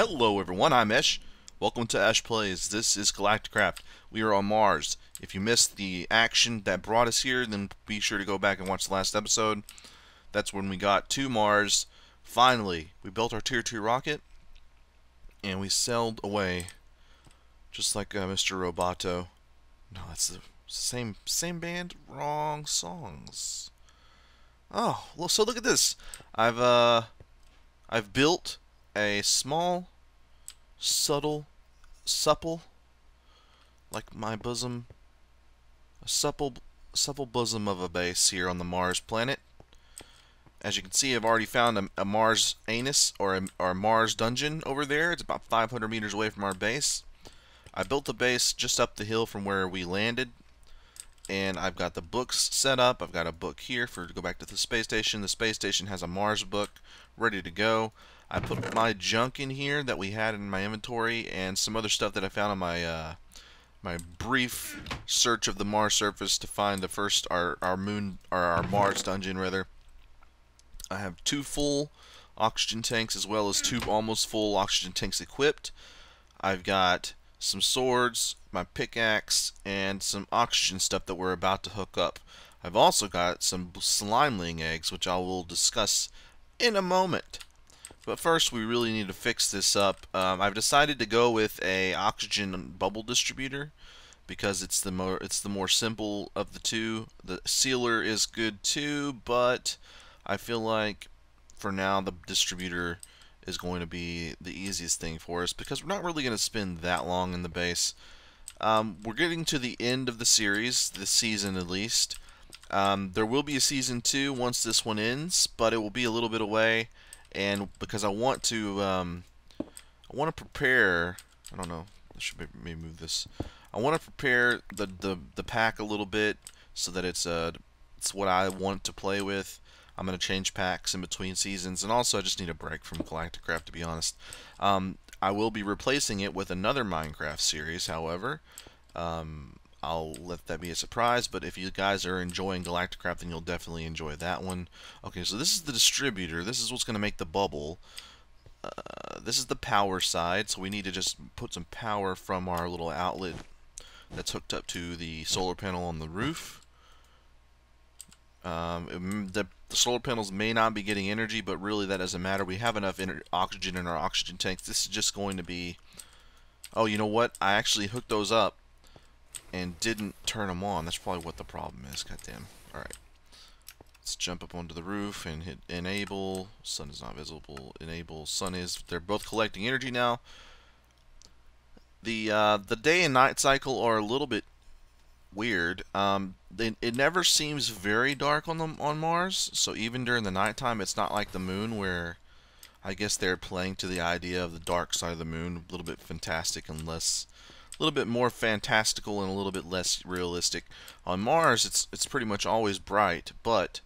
Hello everyone, I'm Esh. Welcome to EchPlays. This is Galacticraft. We are on Mars. If you missed the action that brought us here, then be sure to go back and watch the last episode. That's when we got to Mars. Finally, we built our Tier 2 rocket, and we sailed away, just like Mr. Roboto. No, that's the same band, wrong songs. Oh, well, so look at this. I've built a small, supple, like my bosom, a supple bosom of a base here on the Mars planet. As you can see, I've already found a Mars anus, or a Mars dungeon over there. It's about 500 meters away from our base. I built the base just up the hill from where we landed, and I've got the books set up. I've got a book here to go back to the space station. The space station has a Mars book ready to go. I put my junk in here that we had in my inventory, and some other stuff that I found on my my brief search of the Mars surface to find our Mars dungeon rather. I have 2 full oxygen tanks as well as 2 almost full oxygen tanks equipped. I've got some swords, my pickaxe, and some oxygen stuff that we're about to hook up. I've also got some slimeling eggs, which I will discuss in a moment. But first, we really need to fix this up. I've decided to go with a oxygen bubble distributor because it's the more simple of the two. The sealer is good too, but I feel like for now the distributor is going to be the easiest thing for us because we're not really going to spend that long in the base. We're getting to the end of the series, this season at least. There will be a season 2 once this one ends, but it will be a little bit away. And because I want to prepare, I don't know, I should maybe move this. I want to prepare the pack a little bit so that it's what I want to play with. I'm going to change packs in between seasons, and also I just need a break from Galacticraft, to be honest. I will be replacing it with another Minecraft series, however. I'll let that be a surprise, but if you guys are enjoying Galacticraft, then you'll definitely enjoy that one. Okay, so this is the distributor. This is what's going to make the bubble. This is the power side, so we need to just put some power from our little outlet that's hooked up to the solar panel on the roof. The solar panels may not be getting energy, but really that doesn't matter. We have enough oxygen in our oxygen tanks. This is just going to be... Oh, you know what? I actually hooked those up and didn't turn them on. That's probably what the problem is. Goddamn. Alright. Let's jump up onto the roof and hit enable. Sun is not visible. Enable. Sun is. They're both collecting energy now. The day and night cycle are a little bit weird. It never seems very dark on Mars. So even during the nighttime, it's not like the moon where I guess they're playing to the idea of the dark side of the moon. A little bit fantastic and less... A little bit more fantastical and a little bit less realistic. On Mars, it's pretty much always bright, but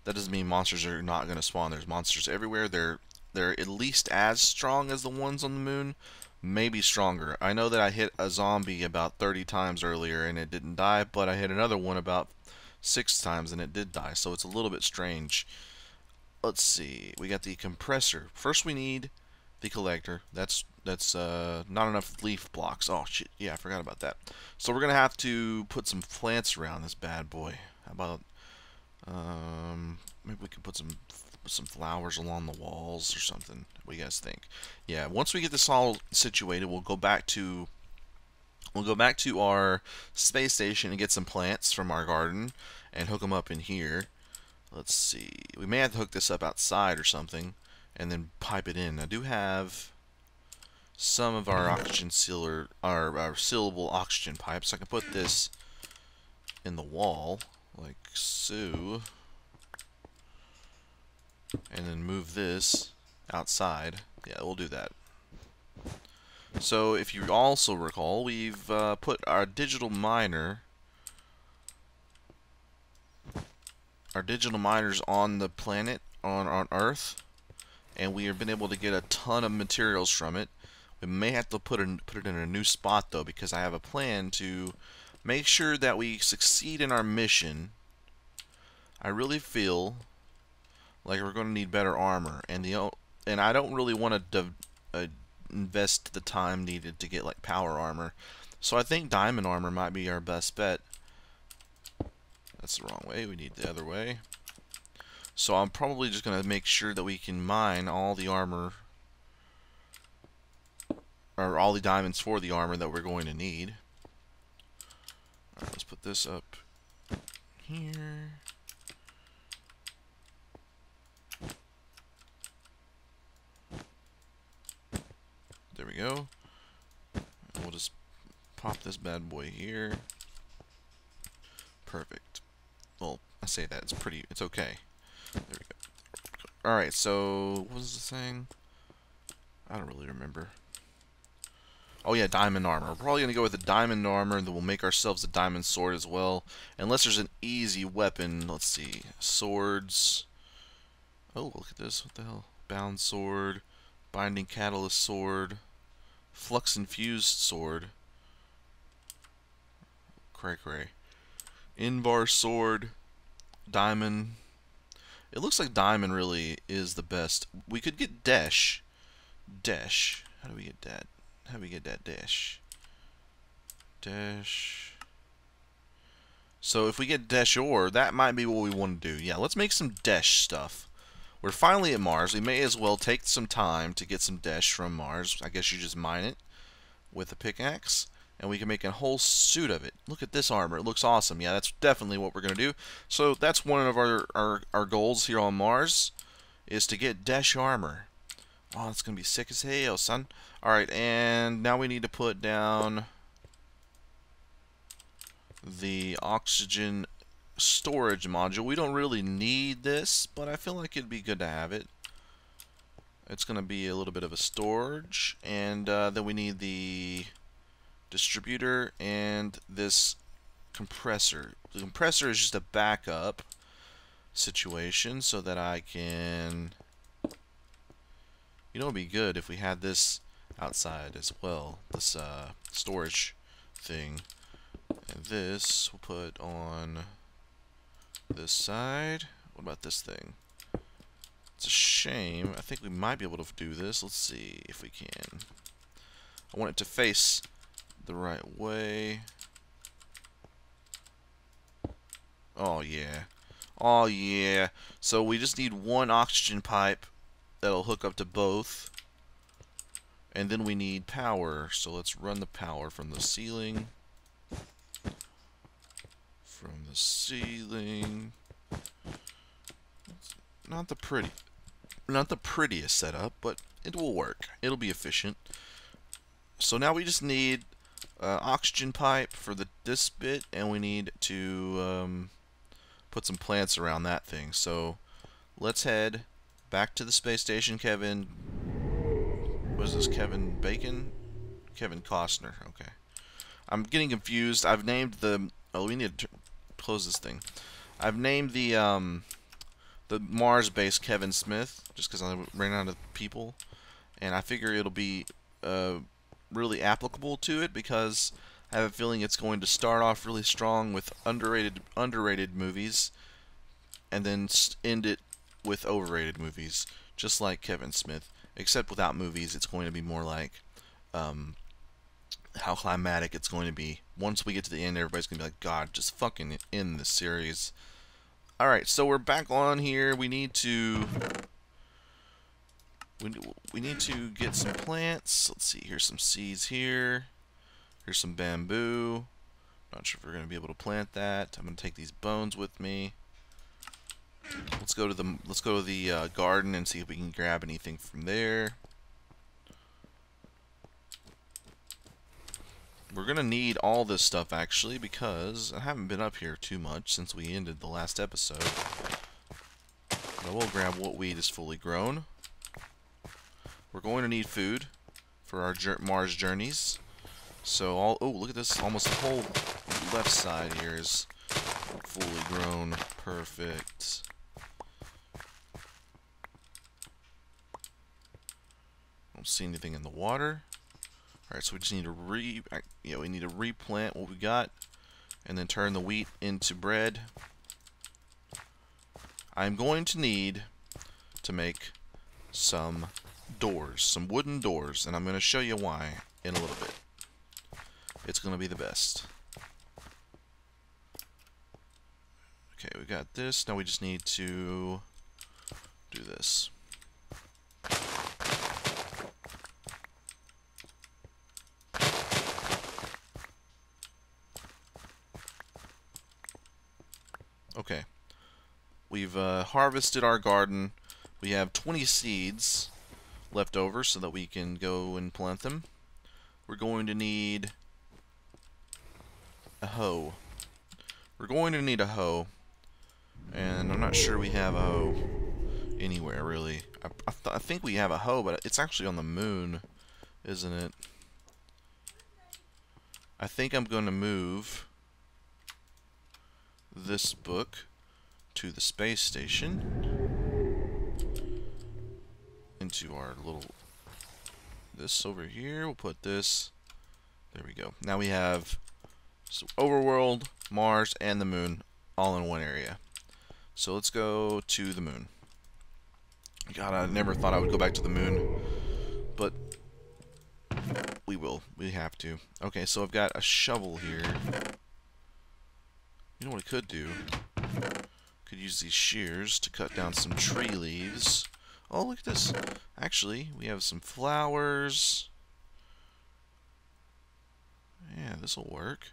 that doesn't mean monsters are not going to spawn. There's monsters everywhere. They're at least as strong as the ones on the moon, maybe stronger. I know that I hit a zombie about 30 times earlier and it didn't die, but I hit another one about 6 times and it did die, so it's a little bit strange. Let's see. We got the compressor. First we need the collector. That's not enough leaf blocks. Oh shit, yeah, I forgot about that. So we're gonna have to put some plants around this bad boy. How about maybe we can put some flowers along the walls or something. What do you guys think? Yeah, once we get this all situated, we'll go back to our space station and get some plants from our garden and hook them up in here. Let's see. We may have to hook this up outside or something and then pipe it in. I do have some of our oxygen sealer, our sealable oxygen pipes. I can put this in the wall, like so, and then move this outside. Yeah, we'll do that. So, if you also recall, we've put our digital miners on the planet, on Earth, and we have been able to get a ton of materials from it. We may have to put it in a new spot though, because I have a plan to make sure that we succeed in our mission. I really feel like we're going to need better armor, and I don't really want to invest the time needed to get like power armor. So I think diamond armor might be our best bet. That's the wrong way. We need the other way. So I'm probably just going to make sure that we can mine all the armor, or all the diamonds for the armor that we're going to need. Alright, let's put this up here. There we go. And we'll just pop this bad boy here. Perfect. Well, I say that, it's okay. There we go. Alright, so, what was the saying? I don't really remember. Oh yeah, diamond armor. We're probably going to go with the diamond armor, and then we'll make ourselves a diamond sword as well. Unless there's an easy weapon. Let's see. Swords. Oh, look at this. What the hell? Bound sword. Binding catalyst sword. Flux infused sword. Cray. Invar sword. Diamond. It looks like diamond really is the best. We could get dash. Dash. How do we get that? How do we get that dash? Dash. So if we get dash ore, that might be what we want to do. Yeah, let's make some dash stuff. We're finally at Mars. We may as well take some time to get some dash from Mars. I guess you just mine it with a pickaxe, and we can make a whole suit of it. Look at this armor. It looks awesome. Yeah, that's definitely what we're going to do. So that's one of our goals here on Mars, is to get dash armor. Oh, it's going to be sick as hell, son. Alright, and now we need to put down the oxygen storage module. We don't really need this, but I feel like it'd be good to have it. It's going to be a little bit of a storage, and then we need the distributor and this compressor. The compressor is just a backup situation so that I can... You know, it'd be good if we had this outside as well, this storage thing. And this we'll put on this side. What about this thing? It's a shame. I think we might be able to do this. Let's see if we can. I want it to face the right way. Oh yeah. Oh yeah. So we just need one oxygen pipe that'll hook up to both. And then we need power. So let's run the power from the ceiling. From the ceiling. It's not the prettiest setup, but it will work. It'll be efficient. So now we just need oxygen pipe for this bit, and we need to put some plants around that thing. So let's head back to the space station, Kevin. What is this, Kevin Bacon? Kevin Costner. Okay. I'm getting confused. I've named the... Oh, we need to close this thing. I've named the Mars base Kevin Smith, just because I ran out of people. And I figure it'll be really applicable to it, because I have a feeling it's going to start off really strong with underrated movies, and then end it with overrated movies, just like Kevin Smith. Except without movies, it's going to be more like how climatic it's going to be. Once we get to the end, everybody's going to be like, God, just fucking end this series. Alright, so we're back on here. We need to... We need to get some plants. Let's see, here's some seeds here. Here's some bamboo. Not sure if we're going to be able to plant that. I'm going to take these bones with me. Let's go to the garden and see if we can grab anything from there. We're gonna need all this stuff actually, because I haven't been up here too much since we ended the last episode. But we'll grab what weed is fully grown. We're going to need food for our Mars journeys. So oh, look at this! Almost the whole left side here is fully grown. Perfect. Don't see anything in the water. Alright, so we just need to we need to replant what we got, and then turn the wheat into bread. I'm going to need to make some doors, some wooden doors, and I'm going to show you why in a little bit. It's going to be the best. Okay, we got this. Now we just need to do this. Okay. We've harvested our garden. We have 20 seeds left over so that we can go and plant them. We're going to need a hoe. We're going to need a hoe. And I'm not sure we have a hoe anywhere, really. I think we have a hoe, but it's actually on the moon, isn't it? I think I'm going to move this book to the space station, into our little, this over here. We'll put this, there we go. Now we have overworld, Mars, and the moon all in one area. So let's go to the moon. God, I never thought I would go back to the moon, but we will. We have to. Okay, so I've got a shovel here. You know what I could do? Could use these shears to cut down some tree leaves. Oh, look at this. Actually, we have some flowers. Yeah, this will work.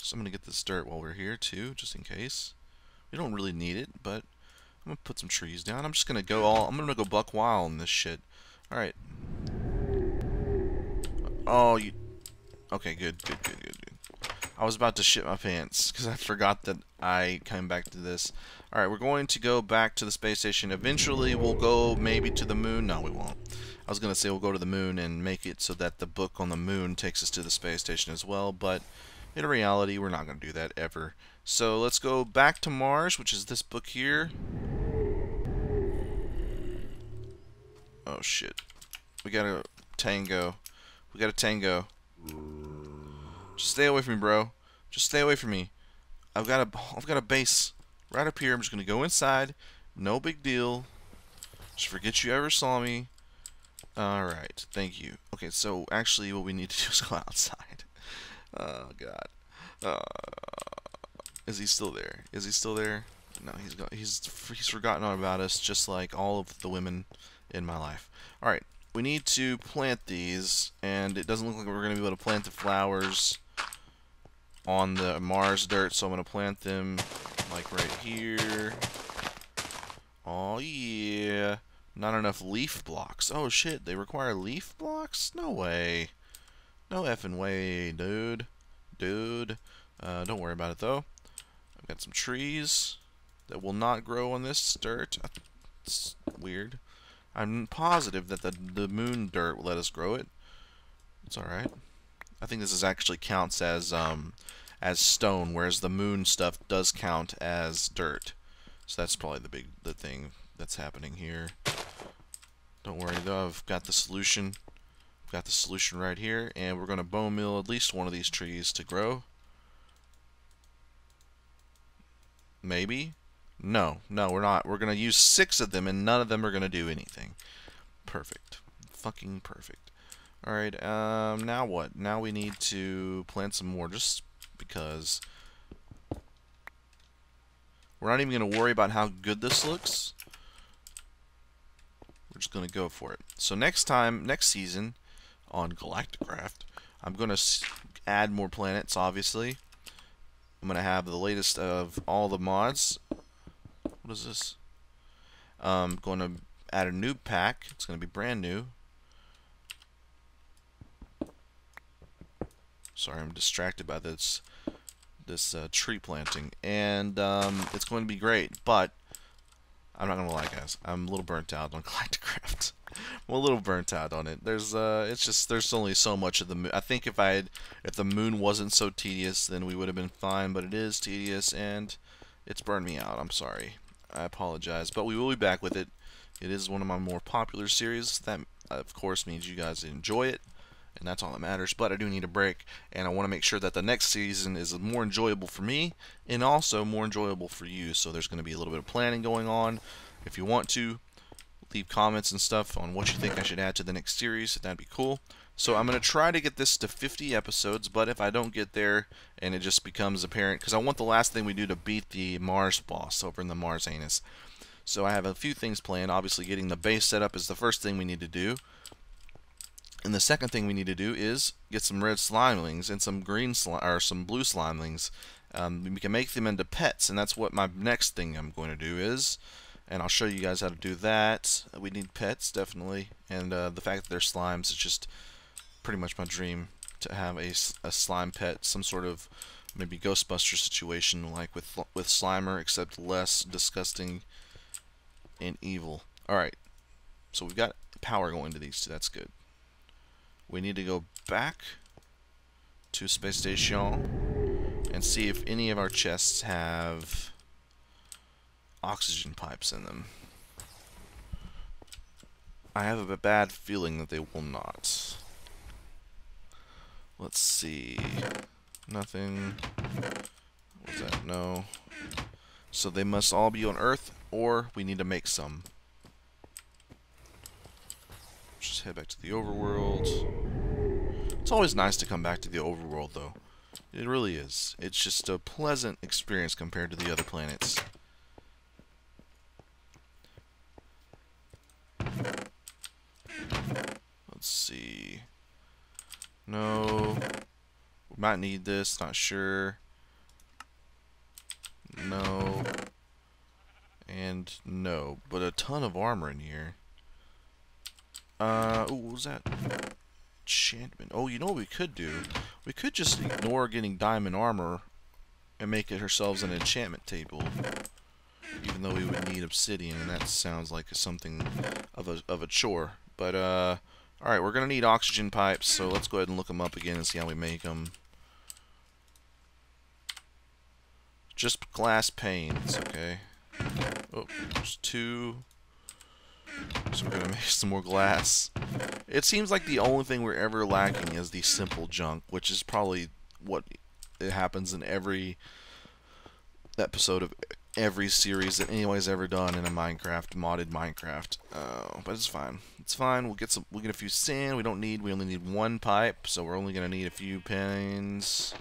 So I'm going to get this dirt while we're here, too, just in case. We don't really need it, but I'm going to put some trees down. I'm just going to go I'm going to go buck wild in this shit. Alright. Oh, you... Okay, good. I was about to shit my pants because I forgot that I came back to this. Alright, we're going to go back to the space station. Eventually, we'll go maybe to the moon. No, we won't. I was going to say we'll go to the moon and make it so that the book on the moon takes us to the space station as well, but in reality, we're not going to do that ever. So let's go back to Mars, which is this book here. Oh, shit. We got a tango. We got a tango. Just stay away from me, bro. Just stay away from me. I've got a base right up here. I'm just gonna go inside. No big deal. Just forget you ever saw me. Alright, thank you. Okay, so actually what we need to do is go outside. Oh god. Is he still there? Is he still there? No, he's forgotten all about us, just like all of the women in my life. Alright, we need to plant these, and it doesn't look like we're gonna be able to plant the flowers on the Mars dirt, so I'm going to plant them like right here. Oh yeah. Not enough leaf blocks. Oh shit, they require leaf blocks? No way. No effing way, dude. Don't worry about it though. I've got some trees that will not grow on this dirt. It's weird. I'm positive that the moon dirt will let us grow it. It's alright. I think this actually counts as stone, whereas the moon stuff does count as dirt. So that's probably the thing that's happening here. Don't worry though, I've got the solution. I've got the solution right here, and we're going to bone meal at least one of these trees to grow. Maybe? No, we're not. We're going to use 6 of them, and none of them are going to do anything. Perfect. Fucking perfect. Alright, now what? Now we need to plant some more, just because. We're not even going to worry about how good this looks. We're just going to go for it. So next season, on Galacticraft, I'm going to add more planets, obviously. I'm going to have the latest of all the mods. What is this? I'm going to add a noob pack. It's going to be brand new. Sorry, I'm distracted by this tree planting, and it's going to be great. But I'm not gonna lie, guys. I'm a little burnt out on Galacticraft. I'm a little burnt out on it. There's only so much of the moon. I think if the moon wasn't so tedious, then we would have been fine. But it is tedious, and it's burned me out. I'm sorry. I apologize, but we will be back with it. It is one of my more popular series. That, of course, means you guys enjoy it, and that's all that matters. But I do need a break, and I want to make sure that the next season is more enjoyable for me and also more enjoyable for you. So there's going to be a little bit of planning going on. If you want to, leave comments and stuff on what you think I should add to the next series. That'd be cool. So I'm going to try to get this to 50 episodes, but if I don't get there and it just becomes apparent, because I want the last thing we do to beat the Mars boss over in the Mars Anus. So I have a few things planned. Obviously getting the base set up is the first thing we need to do. And the second thing we need to do is get some red slimelings and some green or some blue slimelings. We can make them into pets, and that's what my next thing I'm going to do is. And I'll show you guys how to do that. We need pets, definitely. And the fact that they're slimes is just pretty much my dream, to have a slime pet, some sort of maybe Ghostbuster situation like with Slimer, except less disgusting and evil. Alright, so we've got power going to these two, that's good. We need to go back to Space Station and see if any of our chests have oxygen pipes in them. I have a bad feeling that they will not. Let's see. Nothing. What's that? No. So they must all be on Earth, or we need to make some. Just head back to the overworld. It's always nice to come back to the overworld, though. It really is. It's just a pleasant experience compared to the other planets. Let's see. No. We might need this, not sure. No. And no. But a ton of armor in here. Ooh, what was that? Enchantment. Oh, you know what we could do? We could just ignore getting diamond armor and make it ourselves an enchantment table. Even though we would need obsidian, and that sounds like something of a chore. But, alright, we're going to need oxygen pipes, so let's go ahead and look them up again and see how we make them. Just glass panes, okay. Oh, there's 2. So we're going to make some more glass. It seems like the only thing we're ever lacking is the simple junk, which is probably what it happens in every episode of every series that anybody's ever done in a Minecraft, modded Minecraft. But it's fine. It's fine. We'll get a few sand. We only need 1 pipe, so we're only gonna need a few panes.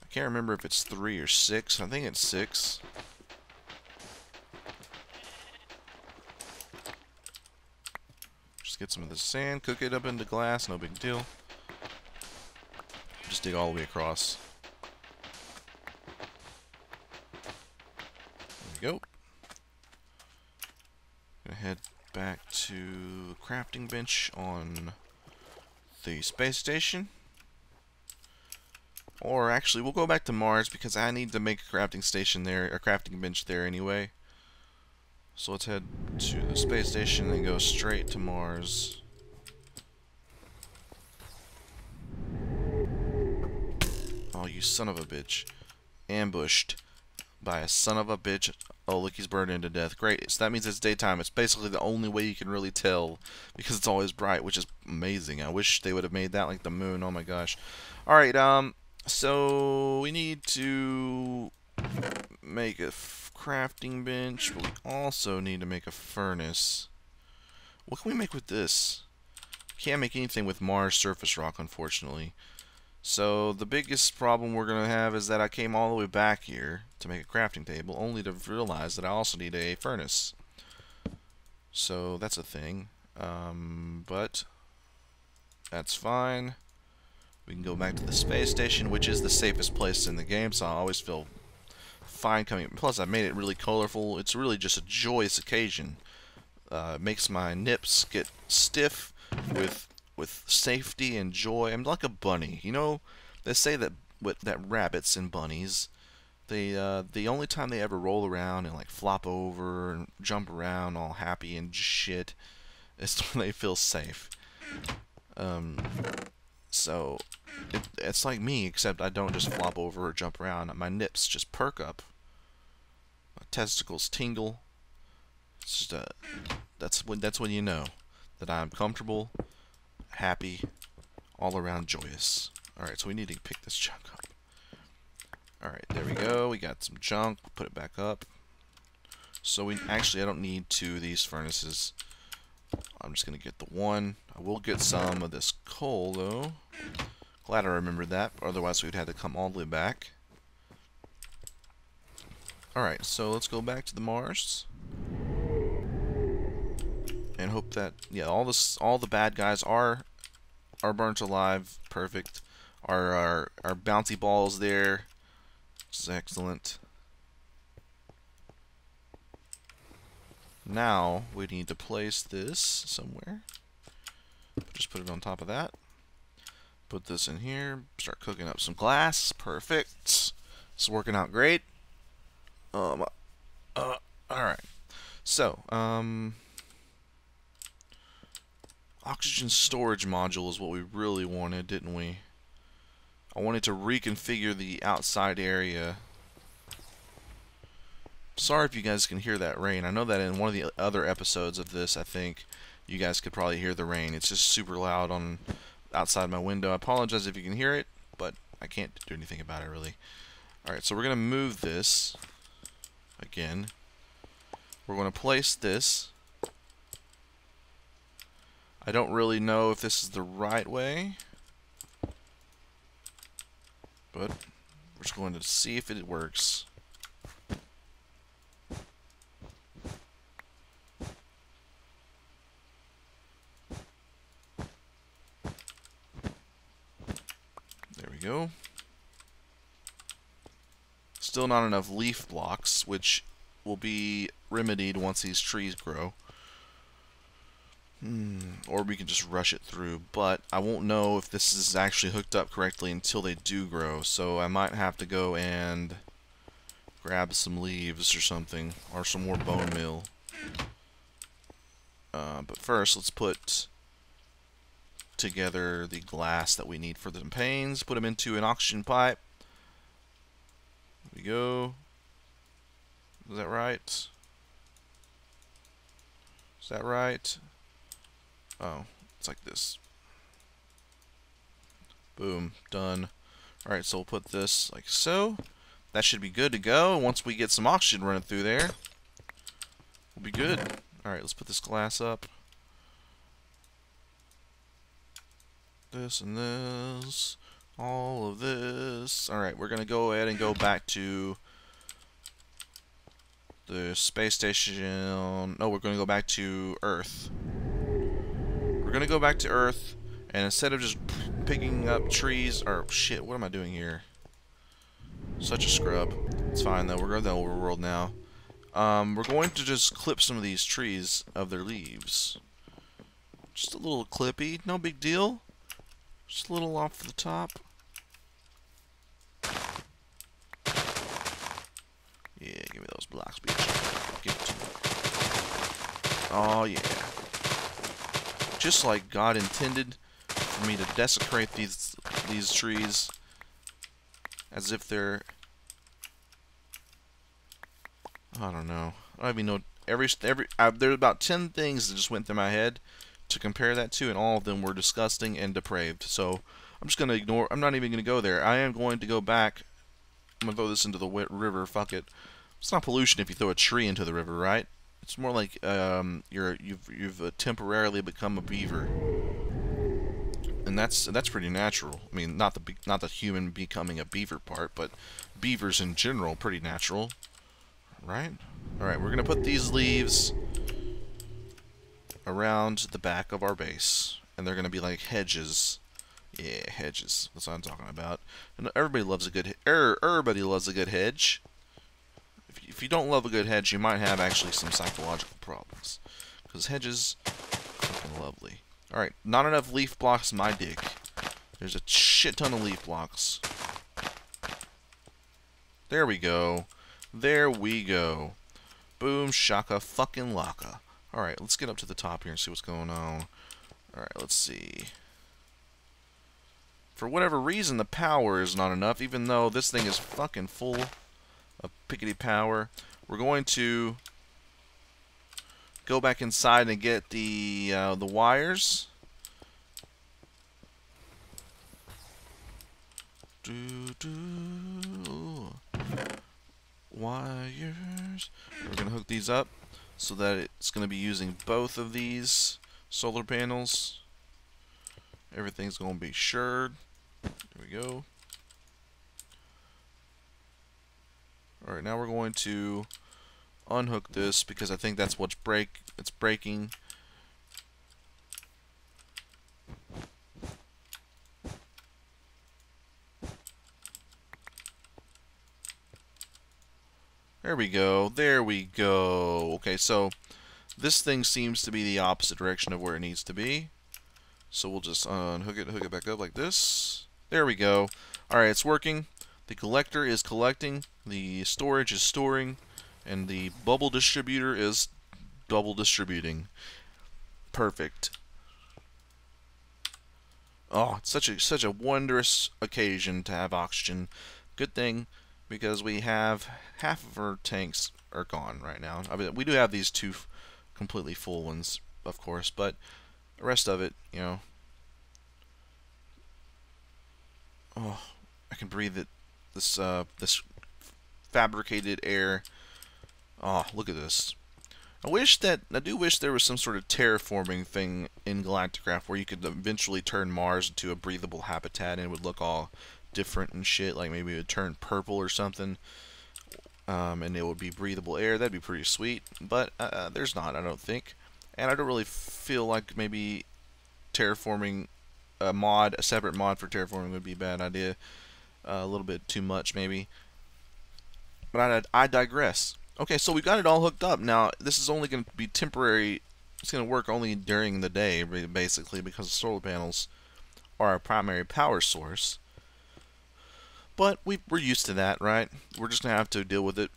I can't remember if it's 3 or 6. I think it's 6. Just get some of the sand, cook it up into glass, no big deal. Just dig all the way across. Go. Gonna head back to the crafting bench on the space station. Or actually, we'll go back to Mars because I need to make a crafting station there, a crafting bench there anyway. So let's head to the space station and go straight to Mars. Oh, you son of a bitch. Ambushed by a son of a bitch. Oh, look, he's burning to death. Great. So that means it's daytime. It's basically the only way you can really tell because it's always bright, which is amazing. I wish they would have made that like the moon. Oh my gosh. Alright, so we need to make a crafting bench, but we also need to make a furnace. What can we make with this? Can't make anything with Mars surface rock, unfortunately. So the biggest problem we're going to have is that I came all the way back here to make a crafting table, only to realize that I also need a furnace. So that's a thing. But that's fine. We can go back to the space station, which is the safest place in the game, so I always feel fine coming. Plus, I made it really colorful. It's really just a joyous occasion. It makes my nips get stiff with safety and joy. I'm like a bunny. You know, they say that rabbits and bunnies, the only time they ever roll around and like flop over and jump around all happy and shit is when they feel safe. So it's like me, except I don't just flop over or jump around. My nips just perk up. My testicles tingle. It's just that's when you know that I'm comfortable, happy, all around joyous. Alright, so we need to pick this junk up. Alright, there we go. We got some junk. We'll put it back up. So we actually, I don't need 2 of these furnaces. I'm just going to get the 1. I will get some of this coal, though. Glad I remembered that, otherwise we'd had to come all the way back. Alright, so let's go back to the Mars. And hope that, yeah, all the bad guys are burnt alive. Perfect. Our bouncy balls there, which is excellent. Now we need to place this somewhere. Just put it on top of that. Put this in here. Start cooking up some glass. Perfect. It's working out great. All right. So, oxygen storage module is what we really wanted, didn't we? I wanted to reconfigure the outside area. Sorry if you guys can hear that rain. I know that in one of the other episodes of this, I think you guys could probably hear the rain. It's just super loud on outside my window. I apologize if you can hear it, but I can't do anything about it really. Alright, so we're going to move this again. We're going to place this. I don't really know if this is the right way, but we're just going to see if it works. There we go. Still not enough leaf blocks, which will be remedied once these trees grow. Or we can just rush it through, but I won't know if this is actually hooked up correctly until they do grow, so I might have to go and grab some leaves or something, or some more bone meal. But first, let's put together the glass that we need for the panes, put them into an oxygen pipe. There we go. Is that right? Is that right? Oh, it's like this. Boom, done. Alright, so we'll put this like so. That should be good to go. Once we get some oxygen running through there, we'll be good. Alright, let's put this glass up. This and this. All of this. Alright, we're going to go ahead and go back to the space station. No, we're going to go back to Earth. We're going to go back to Earth, and instead of just picking up trees, or shit, what am I doing here? Such a scrub. It's fine though, we're going to the overworld now. We're going to just clip some of these trees of their leaves. Just a little clippy, no big deal. Just a little off the top. Yeah, give me those blocks, bitch. Give it to me. Oh yeah. Just like God intended for me to desecrate these trees, as if they're, I don't know. I don't even know. There's about 10 things that just went through my head to compare that to, and all of them were disgusting and depraved. So I'm just gonna ignore. I'm not even gonna go there. I am going to go back. I'm gonna throw this into the river. Fuck it. It's not pollution if you throw a tree into the river, right? It's more like you've temporarily become a beaver, and that's pretty natural. I mean, not the human becoming a beaver part, but beavers in general, pretty natural, right? All right, we're gonna put these leaves around the back of our base, and they're gonna be like hedges. Yeah, hedges. That's what I'm talking about. And everybody loves a good hedge. If you don't love a good hedge, you might have actually some psychological problems, because hedges are fucking lovely. Alright, not enough leaf blocks in my dig. There's a shit ton of leaf blocks. There we go. There we go. Boom, shaka, fucking laka. Alright, let's get up to the top here and see what's going on. Alright, let's see. For whatever reason, the power is not enough, even though this thing is fucking full of pickety power. We're going to go back inside and get the wires. wires. We're going to hook these up so that it's going to be using both of these solar panels. Everything's going to be assured. There we go. Alright, now we're going to unhook this because I think that's what's breaking. There we go. There we go. Okay, so this thing seems to be the opposite direction of where it needs to be. So we'll just unhook it, hook it back up like this. There we go. Alright, it's working. The collector is collecting, the storage is storing, and the bubble distributor is double distributing. Perfect. Oh, it's such a wondrous occasion to have oxygen. Good thing, because we have half of our tanks are gone right now. I mean, we do have these two completely full ones, of course, but the rest of it, you know. Oh, I can breathe it. This fabricated air. Oh, look at this. I do wish there was some sort of terraforming thing in Galacticraft where you could eventually turn Mars into a breathable habitat and it would look all different and shit. Like maybe it would turn purple or something, and it would be breathable air. That'd be pretty sweet. But there's not, I don't think. And I don't really feel like maybe terraforming a separate mod for terraforming would be a bad idea. A little bit too much maybe. But I digress. Okay, so we got it all hooked up. Now, this is only going to be temporary. It's going to work only during the day, basically, because the solar panels are our primary power source. But we're used to that, right? We're just going to have to deal with it.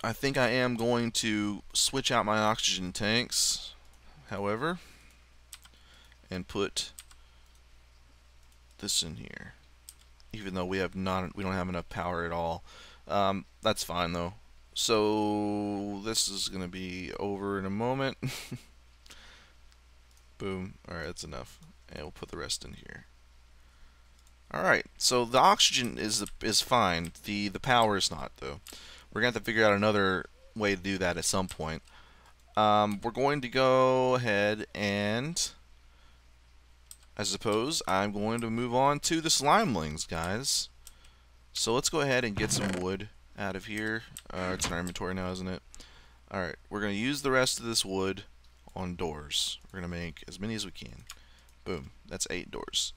I think I am going to switch out my oxygen tanks, however, and put this in here. Even though we don't have enough power at all. That's fine though. So this is gonna be over in a moment. Boom. Alright, that's enough. And we'll put the rest in here. Alright, so the oxygen is fine. The power is not though. We're gonna have to figure out another way to do that at some point. We're going to go ahead and I suppose I'm going to move on to the slimelings, guys. So let's go ahead and get some wood out of here. It's in our inventory now, isn't it? Alright, we're going to use the rest of this wood on doors. We're going to make as many as we can. Boom. That's 8 doors.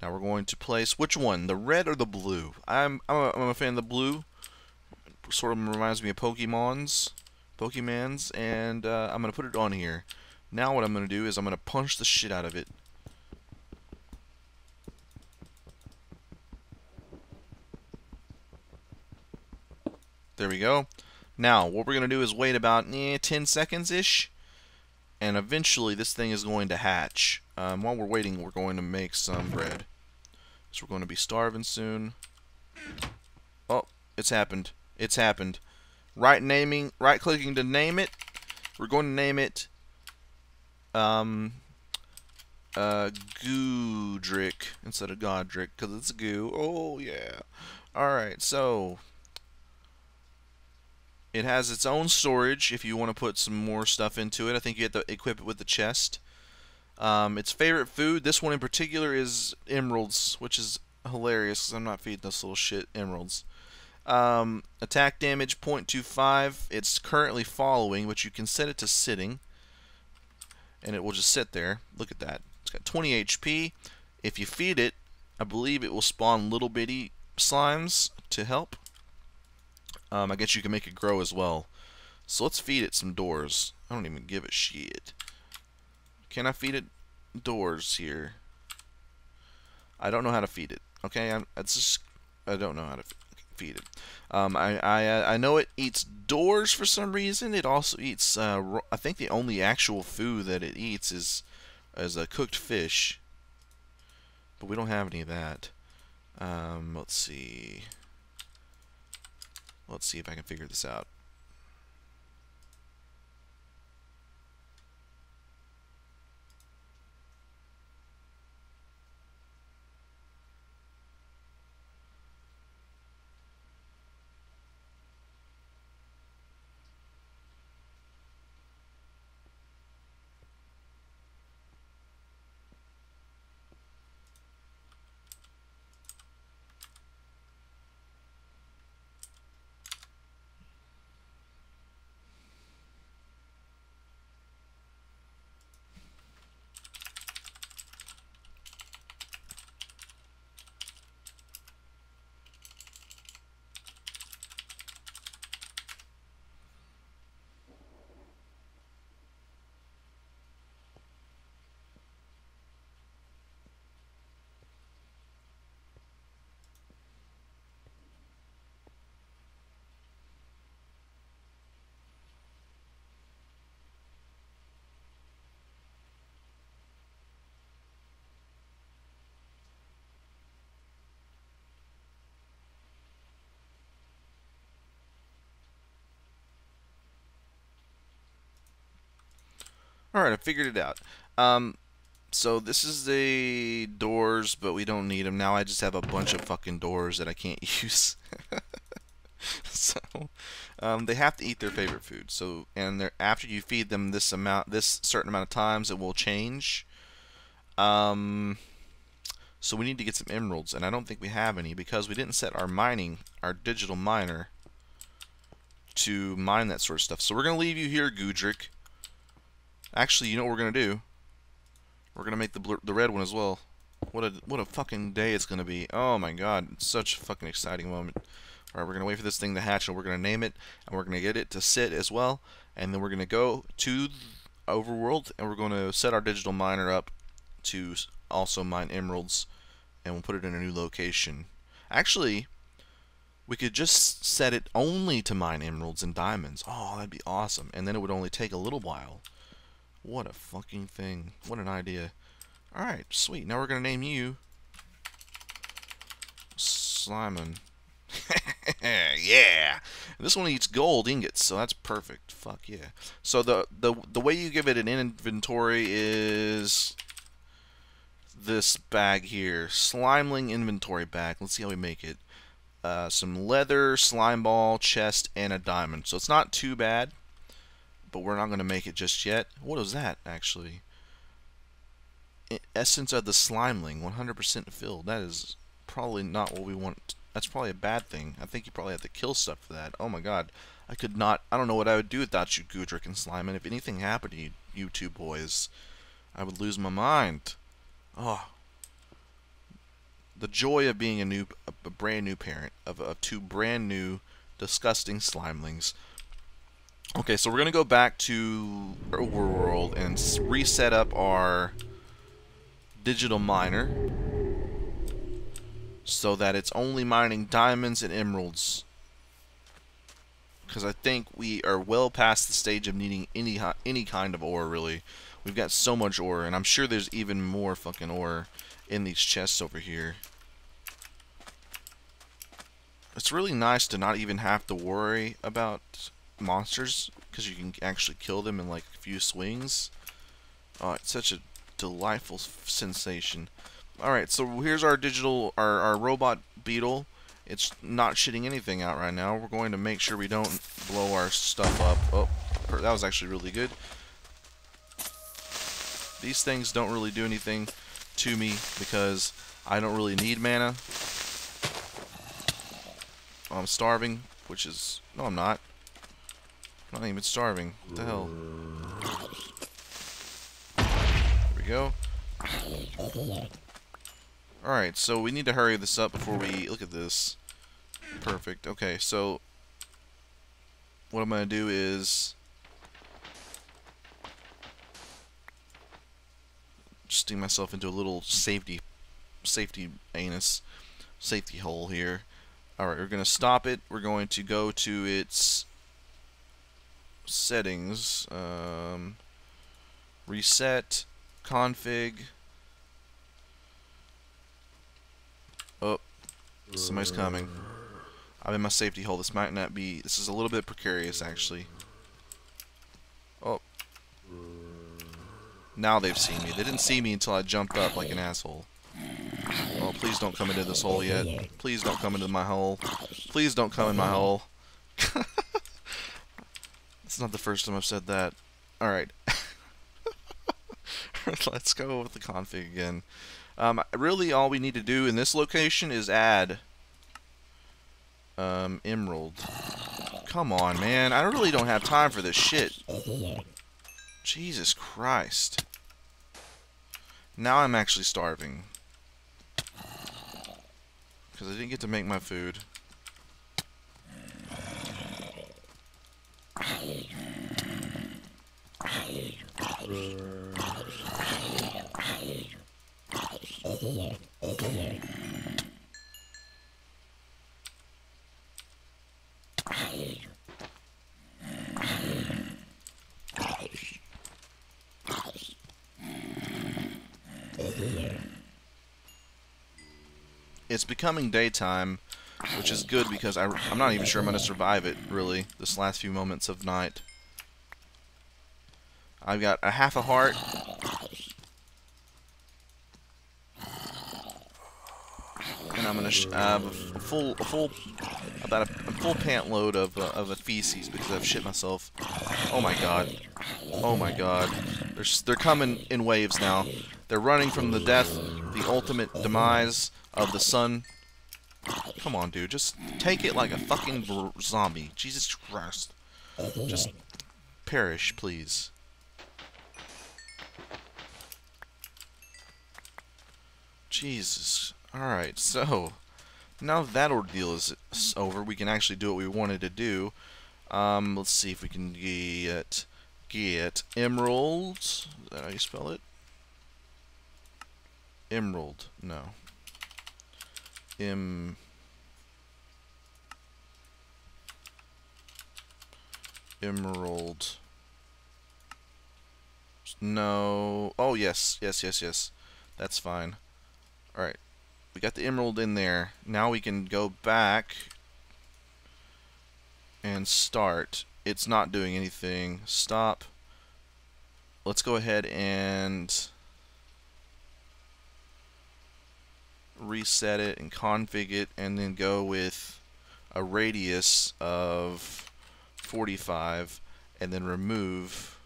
Now we're going to place, which one? The red or the blue? I'm a fan of the blue. Sort of reminds me of Pokemons, and I'm going to put it on here. Now what I'm going to do is I'm going to punch the shit out of it. There we go. Now, what we're going to do is wait about 10 seconds-ish, and eventually this thing is going to hatch. While we're waiting, we're going to make some bread. So we're going to be starving soon. Oh, it's happened. It's happened. Right-clicking to name it. We're going to name it Goodrick instead of Godrick, because it's goo. Oh, yeah. Alright, so it has its own storage if you want to put some more stuff into it. I think you have to equip it with the chest. Its favorite food, this one in particular, is emeralds, which is hilarious because I'm not feeding this little shit emeralds. Attack damage 0.25. It's currently following, but you can set it to sitting, and it will just sit there. Look at that. It's got 20 HP. If you feed it, I believe it will spawn little bitty slimes to help. I guess you can make it grow as well. So let's feed it some doors. I don't even give a shit. Can I feed it doors here? I don't know how to feed it. Okay, I don't know how to feed it. I know it eats doors for some reason. It also eats. I think the only actual food that it eats is a cooked fish. But we don't have any of that. Let's see. Let's see if I can figure this out. Alright, I figured it out. So this is the doors, but we don't need them. Now I just have a bunch of fucking doors that I can't use. So, they have to eat their favorite food. So, and after you feed them this certain amount of times, it will change. So we need to get some emeralds, and I don't think we have any because we didn't set our digital miner to mine that sort of stuff. So we're gonna leave you here, Goodrick. Actually, you know what we're gonna do? We're gonna make the red one as well. What a fucking day it's gonna be. Oh my god, it's such a fucking exciting moment. Alright, we're gonna wait for this thing to hatch, and we're gonna name it, and we're gonna get it to sit as well, and then we're gonna go to Overworld, and we're gonna set our digital miner up to also mine emeralds, and we'll put it in a new location. Actually, we could just set it only to mine emeralds and diamonds. Oh, that'd be awesome. And then it would only take a little while. What a fucking thing. What an idea. Alright, sweet. Now we're going to name you Simon. Yeah! And this one eats gold ingots, so that's perfect. Fuck yeah. So the way you give it an inventory is this bag here. Slimeling inventory bag. Let's see how we make it. Some leather, slime ball, chest, and a diamond. So it's not too bad, but we're not going to make it just yet. What is that, actually? Essence of the Slimeling, 100% filled. That is probably not what we want. That's probably a bad thing. I think you probably have to kill stuff for that. Oh my god. I could not. I don't know what I would do without you, Goodrick and Slimeman. If anything happened to you two boys, I would lose my mind. Oh. The joy of being a brand new parent of two brand new, disgusting slimelings. Okay, so we're gonna go back to Overworld and reset up our digital miner so that it's only mining diamonds and emeralds. Because I think we are well past the stage of needing any kind of ore, really. We've got so much ore, and I'm sure there's even more fucking ore in these chests over here. It's really nice to not even have to worry about monsters, because you can actually kill them in like a few swings. Oh, it's such a delightful sensation. Alright, so here's our our robot beetle. It's not shitting anything out right now. We're going to make sure we don't blow our stuff up. Oh, that was actually really good. These things don't really do anything to me because I don't really need mana. I'm starving, which is... No, I'm not. I'm not even starving. What the hell? There we go. Alright, so we need to hurry this up before we... Look at this. Perfect. Okay, so... What I'm going to do is... Sting myself into a little safety hole here. Alright, we're going to stop it. We're going to go to its settings. Reset. Config. Oh, somebody's coming. I'm in my safety hole. This might not be... This is a little bit precarious, actually. Oh. Now they've seen me. They didn't see me until I jumped up like an asshole. Oh, please don't come into this hole yet. Please don't come into my hole. Please don't come in my hole. It's not the first time I've said that. Alright. Let's go with the config again. Really, all we need to do in this location is add emerald. Come on, man. I really don't have time for this shit. Jesus Christ. Now I'm actually starving. Because I didn't get to make my food. It's becoming daytime, which is good because I'm not even sure I'm going to survive it, really, this last few moments of night. I've got a half a heart. And I'm gonna have a full pant load of a feces because I've shit myself. Oh my god! Oh my god! They're coming in waves now. They're running from the death, the ultimate demise of the sun. Come on, dude, just take it like a fucking zombie. Jesus Christ! Just perish, please. Jesus. Alright, so now that ordeal is over, we can actually do what we wanted to do. Let's see if we can get emerald. Is that how you spell it? Emerald. No. Emerald. No. Oh, yes. Yes. That's fine. Alright. We got the emerald in there. Now we can go back and start. It's not doing anything. Stop. Let's go ahead and reset it and config it, and then go with a radius of 45, and then remove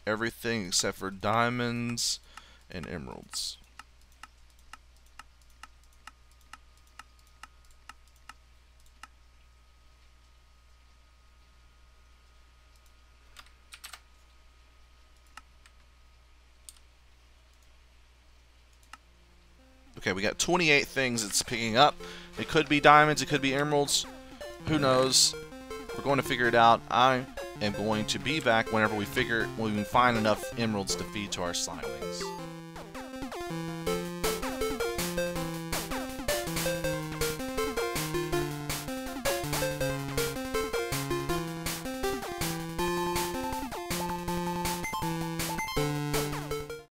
everything except for diamonds and emeralds. Okay, we 't 28 things it's picking up. It could be diamonds, it could be emeralds. Who knows? We're going to figure it out. I am going to be back whenever we can find enough emeralds to feed to our slime wings.